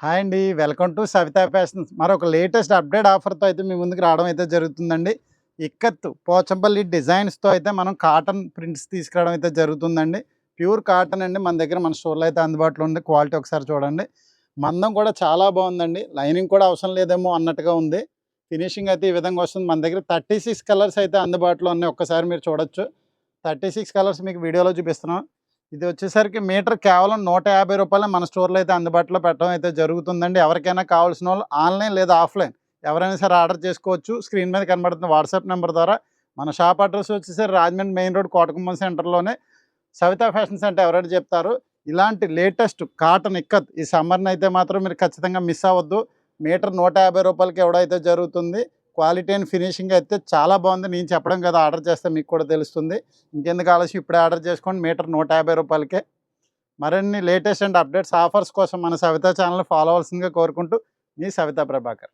Hi అండి. Welcome to Savitha fashions. మరొక latest update ఆఫర్‌తో అయితే మీ ముందుకు రావడం అయితే జరుగుతుందండి. ఇక్కత్ పోచంపల్లి డిజైన్స్‌తో అయితే మనం కాటన్ ప్రింట్స్ తీసుకురావడం అయితే జరుగుతుందండి. ప్యూర్ కాటన్ అండి. మన దగ్గర మన స్టోర్‌లో అయితే అందుబాటులో ఉంది. క్వాలిటీ ఒకసారి చూడండి. మందం కూడా చాలా బాగుందండి. లైనింగ్ కూడా అవసరం లేదేమో అన్నట్టుగా ఉంది. ఫినిషింగ్ అయితే ఈ విధంగా వస్తుంది. మన దగ్గర 36 కలర్స్ అయితే అందుబాటులో ఉన్నాయి. ఒక్కసారి మీరు చూడొచ్చు. 36 కలర్స్ మీకు వీడియోలో చూపిస్తున్నాం. ఇది వచ్చేసరికి మీటర్ కేవలం రూ. 150 మన స్టోర్‌లో అయితే అందుబాటులో పెట్టడం అయితే జరుగుతుందండి. ఎవరికైనా కావాల్సినోళ్ళు ఆన్‌లైన్ లేదా ఆఫ్‌లైన్ ఎవరైనా సరే ఆర్డర్ చేసుకోవచ్చు. స్క్రీన్ మీద కనబడుతున్న వాట్సాప్ నెంబర్ ద్వారా. మన షాప్ అడ్రెస్ వచ్చేసరికి రాజమండ్రి మెయిన్ రోడ్ కోటగుమ్మం సెంటర్‌లోనే సవితా ఫ్యాషన్స్ అంటే ఎవరైనా చెప్తారు. ఇలాంటి లేటెస్ట్ కాటన్ ఇక్కత్ ఈ సమ్మర్‌ని అయితే మాత్రం మీరు ఖచ్చితంగా మిస్ అవ్వద్దు. మీటర్ రూ. 150కి ఇవ్వడం అయితే జరుగుతుంది. క్వాలిటీ అండ్ ఫినిషింగ్ అయితే చాలా బాగుంది. నేను చెప్పడం కదా, ఆర్డర్ చేస్తే మీకు కూడా తెలుస్తుంది. ఇంకెందుకు ఆలస్యం, ఇప్పుడే ఆర్డర్ చేసుకోండి. మీటర్ రూ. 150కే. మరిన్ని లేటెస్ట్ అండ్ అప్డేట్స్ ఆఫర్స్ కోసం మన సవితా ఛానల్‌ని ఫాలో అవ్వాల్సిందిగా కోరుకుంటూ మీ సవితా ప్రభాకర్.